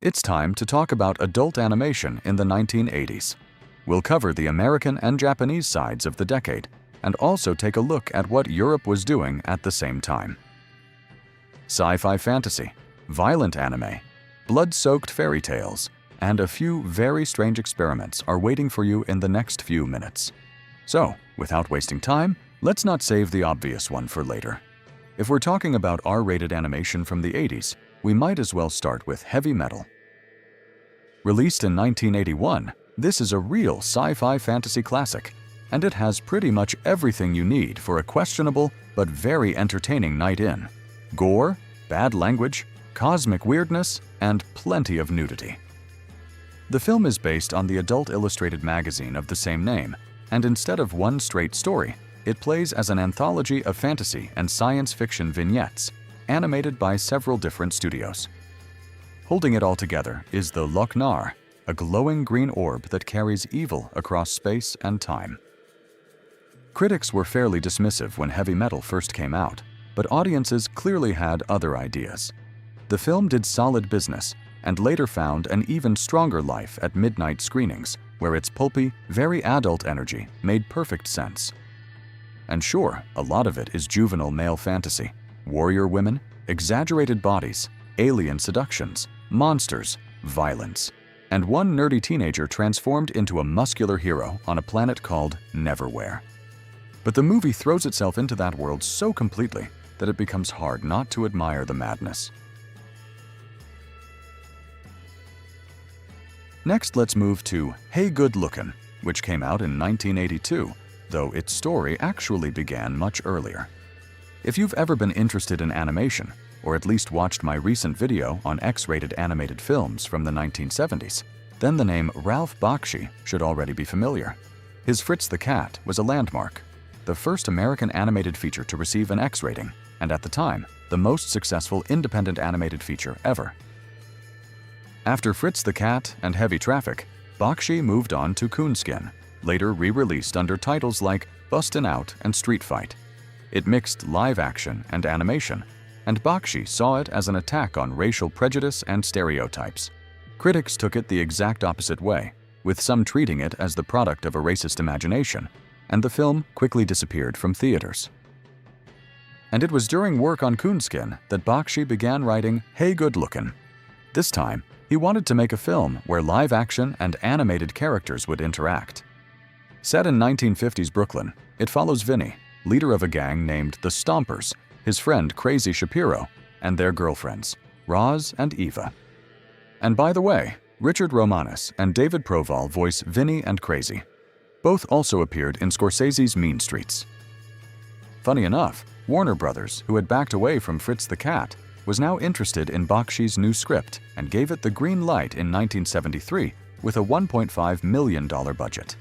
It's time to talk about adult animation in the 1980s. We'll cover the American and Japanese sides of the decade, and also take a look at what Europe was doing at the same time. Sci-fi fantasy, violent anime, blood-soaked fairy tales, and a few very strange experiments are waiting for you in the next few minutes. So, without wasting time, let's not save the obvious one for later. If we're talking about R-rated animation from the 80s, we might as well start with heavy metal. Released in 1981, this is a real sci-fi fantasy classic, and it has pretty much everything you need for a questionable but very entertaining night in. Gore, bad language, cosmic weirdness, and plenty of nudity. The film is based on the adult illustrated magazine of the same name, and instead of one straight story, it plays as an anthology of fantasy and science fiction vignettes, animated by several different studios. Holding it all together is the Loc-Nar, a glowing green orb that carries evil across space and time. Critics were fairly dismissive when heavy metal first came out, but audiences clearly had other ideas. The film did solid business and later found an even stronger life at midnight screenings, where its pulpy, very adult energy made perfect sense. And sure, a lot of it is juvenile male fantasy. Warrior women, exaggerated bodies, alien seductions, monsters, violence, and one nerdy teenager transformed into a muscular hero on a planet called Neverwhere. But the movie throws itself into that world so completely that it becomes hard not to admire the madness. Next, let's move to Hey Good Lookin', which came out in 1982, though its story actually began much earlier. If you've ever been interested in animation, or at least watched my recent video on X-rated animated films from the 1970s, then the name Ralph Bakshi should already be familiar. His Fritz the Cat was a landmark, the first American animated feature to receive an X rating, and at the time, the most successful independent animated feature ever. After Fritz the Cat and Heavy Traffic, Bakshi moved on to Coonskin, later re-released under titles like Bustin' Out and Street Fight. It mixed live action and animation, and Bakshi saw it as an attack on racial prejudice and stereotypes. Critics took it the exact opposite way, with some treating it as the product of a racist imagination, and the film quickly disappeared from theaters. And it was during work on Coonskin that Bakshi began writing Hey Good Lookin'. This time, he wanted to make a film where live action and animated characters would interact. Set in 1950s Brooklyn, it follows Vinny, leader of a gang named the Stompers, his friend Crazy Shapiro, and their girlfriends, Roz and Eva. And by the way, Richard Romanus and David Proval voice Vinny and Crazy. Both also appeared in Scorsese's Mean Streets. Funny enough, Warner Brothers, who had backed away from Fritz the Cat, was now interested in Bakshi's new script and gave it the green light in 1973 with a $1.5 million budget.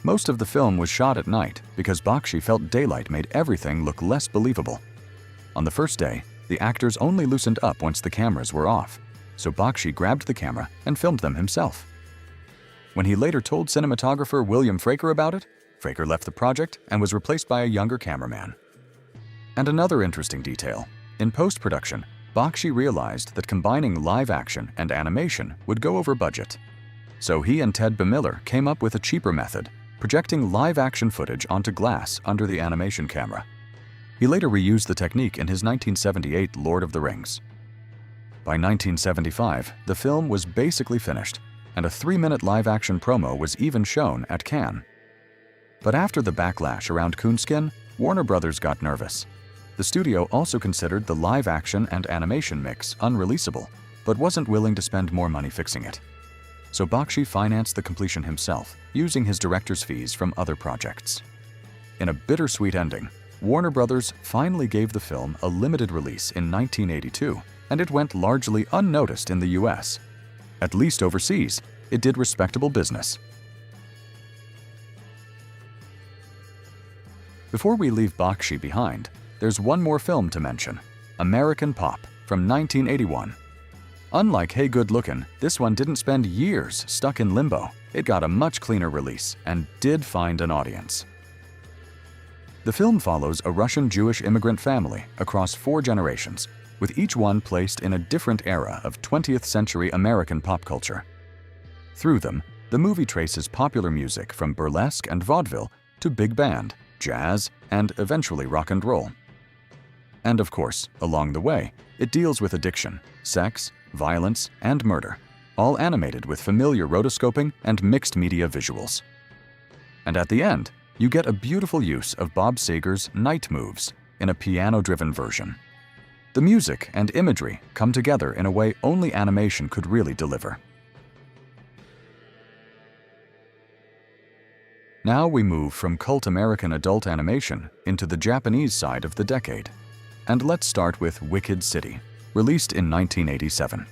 Most of the film was shot at night because Bakshi felt daylight made everything look less believable. On the first day, the actors only loosened up once the cameras were off, so Bakshi grabbed the camera and filmed them himself. When he later told cinematographer William Fraker about it, Fraker left the project and was replaced by a younger cameraman. And another interesting detail, in post-production, Bakshi realized that combining live action and animation would go over budget. So he and Ted Bemiller came up with a cheaper method, projecting live-action footage onto glass under the animation camera. He later reused the technique in his 1978 Lord of the Rings. By 1975, the film was basically finished, and a 3-minute live-action promo was even shown at Cannes. But after the backlash around Coonskin, Warner Brothers got nervous. The studio also considered the live-action and animation mix unreleasable, but wasn't willing to spend more money fixing it. So Bakshi financed the completion himself, using his director's fees from other projects. In a bittersweet ending, Warner Brothers finally gave the film a limited release in 1982, and it went largely unnoticed in the US. At least overseas, it did respectable business. Before we leave Bakshi behind, there's one more film to mention, American Pop from 1981. Unlike Hey Good Lookin', this one didn't spend years stuck in limbo. It got a much cleaner release and did find an audience. The film follows a Russian Jewish immigrant family across 4 generations, with each one placed in a different era of 20th century American pop culture. Through them, the movie traces popular music from burlesque and vaudeville to big band, jazz, and eventually rock and roll. And of course, along the way, it deals with addiction, sex, violence, and murder, all animated with familiar rotoscoping and mixed media visuals. And at the end, you get a beautiful use of Bob Sager's Night Moves in a piano-driven version. The music and imagery come together in a way only animation could really deliver. Now we move from cult American adult animation into the Japanese side of the decade. And let's start with Wicked City, released in 1987.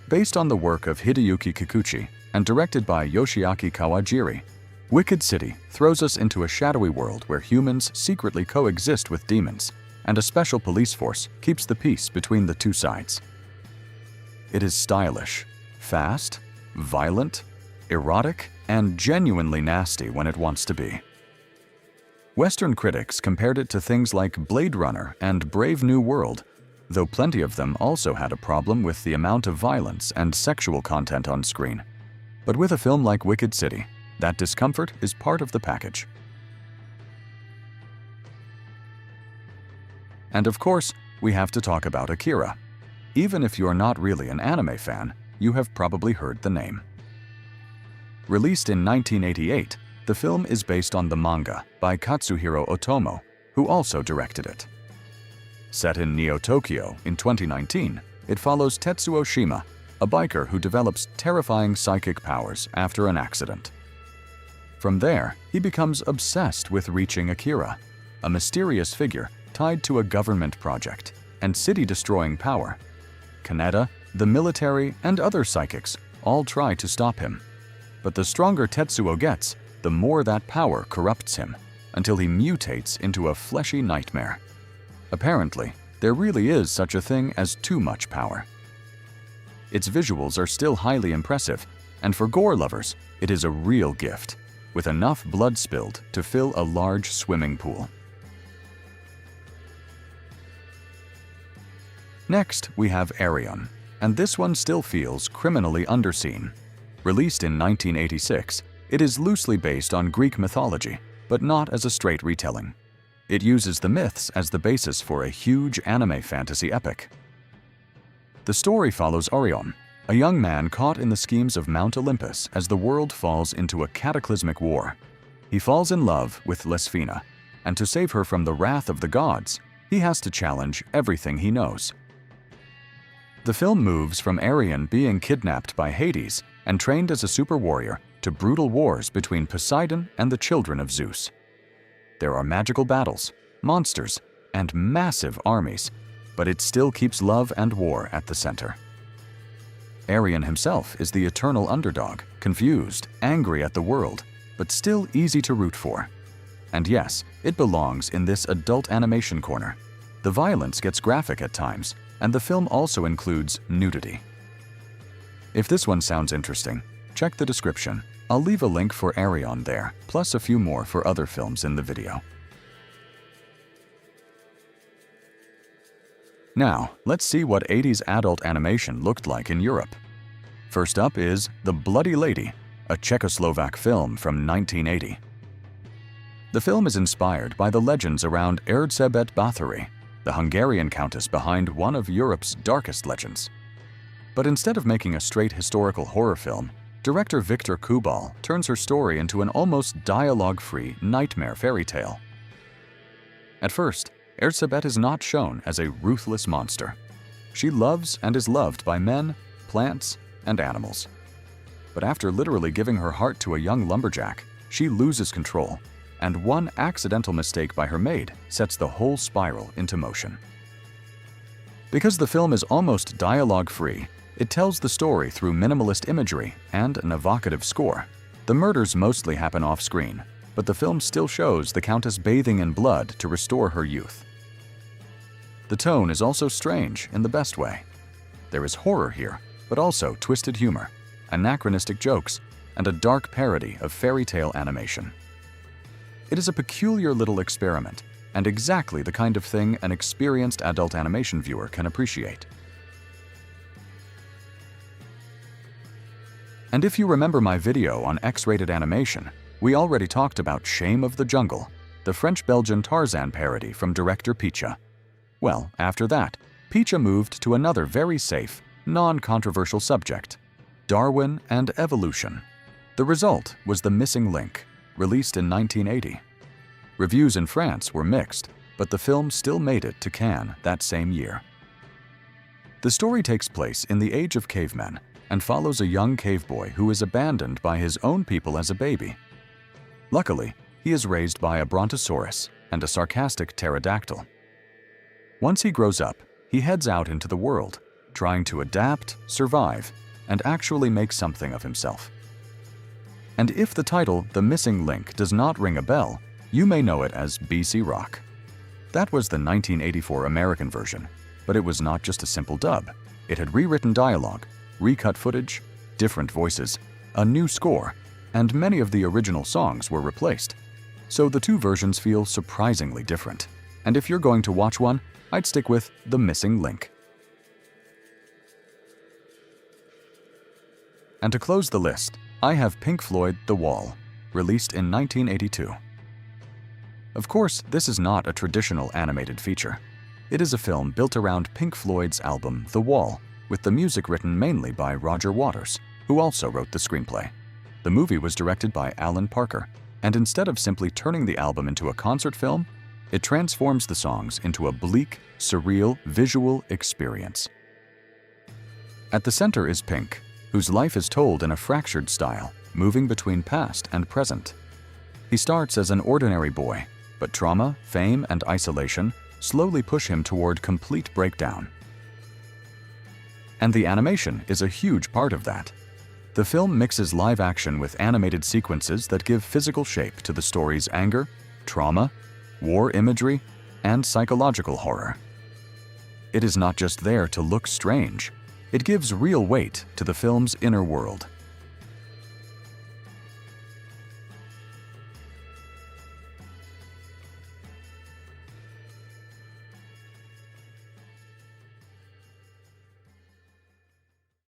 Based on the work of Hideyuki Kikuchi and directed by Yoshiaki Kawajiri, Wicked City throws us into a shadowy world where humans secretly coexist with demons, and a special police force keeps the peace between the two sides. It is stylish, fast, violent, erotic, and genuinely nasty when it wants to be. Western critics compared it to things like Blade Runner and Brave New World, though plenty of them also had a problem with the amount of violence and sexual content on screen. But with a film like Wicked City, that discomfort is part of the package. And of course, we have to talk about Akira. Even if you're not really an anime fan, you have probably heard the name. Released in 1988, the film is based on the manga by Katsuhiro Otomo, who also directed it. Set in Neo-Tokyo in 2019, it follows Tetsuo Shima, a biker who develops terrifying psychic powers after an accident. From there, he becomes obsessed with reaching Akira, a mysterious figure tied to a government project and city-destroying power. Kaneda, the military, and other psychics all try to stop him. But the stronger Tetsuo gets, the more that power corrupts him, until he mutates into a fleshy nightmare. Apparently, there really is such a thing as too much power. Its visuals are still highly impressive, and for gore lovers, it is a real gift, with enough blood spilled to fill a large swimming pool. Next, we have Arion, and this one still feels criminally underseen. Released in 1986, it is loosely based on Greek mythology, but not as a straight retelling. It uses the myths as the basis for a huge anime fantasy epic. The story follows Arion, a young man caught in the schemes of Mount Olympus as the world falls into a cataclysmic war. He falls in love with Lesphina, and to save her from the wrath of the gods, he has to challenge everything he knows. The film moves from Arion being kidnapped by Hades and trained as a super warrior to brutal wars between Poseidon and the children of Zeus. There are magical battles, monsters, and massive armies, but it still keeps love and war at the center. Arion himself is the eternal underdog, confused, angry at the world, but still easy to root for. And yes, it belongs in this adult animation corner. The violence gets graphic at times, and the film also includes nudity. If this one sounds interesting, check the description. I'll leave a link for Arion there, plus a few more for other films in the video. Now, let's see what 80s adult animation looked like in Europe. First up is The Bloody Lady, a Czechoslovak film from 1980. The film is inspired by the legends around Erzsébet Bathory, the Hungarian countess behind one of Europe's darkest legends. But instead of making a straight historical horror film, director Viktor Kubal turns her story into an almost dialogue-free nightmare fairy tale. At first, Erzsébet is not shown as a ruthless monster. She loves and is loved by men, plants, and animals. But after literally giving her heart to a young lumberjack, she loses control, and one accidental mistake by her maid sets the whole spiral into motion. Because the film is almost dialogue-free, it tells the story through minimalist imagery and an evocative score. The murders mostly happen off-screen, but the film still shows the Countess bathing in blood to restore her youth. The tone is also strange in the best way. There is horror here, but also twisted humor, anachronistic jokes, and a dark parody of fairy tale animation. It is a peculiar little experiment, and exactly the kind of thing an experienced adult animation viewer can appreciate. And if you remember my video on X-rated animation, we already talked about Shame of the Jungle, the French-Belgian Tarzan parody from director Picha. Well, after that, Picha moved to another very safe, non-controversial subject, Darwin and evolution. The result was The Missing Link, released in 1980. Reviews in France were mixed, but the film still made it to Cannes that same year. The story takes place in the age of cavemen and follows a young cave boy who is abandoned by his own people as a baby. Luckily, he is raised by a brontosaurus and a sarcastic pterodactyl. Once he grows up, he heads out into the world, trying to adapt, survive, and actually make something of himself. And if the title, The Missing Link, does not ring a bell, you may know it as BC Rock. That was the 1984 American version, but it was not just a simple dub. It had rewritten dialogue, recut footage, different voices, a new score, and many of the original songs were replaced. So the two versions feel surprisingly different. And if you're going to watch one, I'd stick with The Missing Link. And to close the list, I have Pink Floyd, The Wall, released in 1982. Of course, this is not a traditional animated feature. It is a film built around Pink Floyd's album, The Wall, with the music written mainly by Roger Waters, who also wrote the screenplay. The movie was directed by Alan Parker, and instead of simply turning the album into a concert film, it transforms the songs into a bleak, surreal, visual experience. At the center is Pink, whose life is told in a fractured style, moving between past and present. He starts as an ordinary boy, but trauma, fame, and isolation slowly push him toward complete breakdown. And the animation is a huge part of that. The film mixes live action with animated sequences that give physical shape to the story's anger, trauma, war imagery, and psychological horror. It is not just there to look strange. It gives real weight to the film's inner world.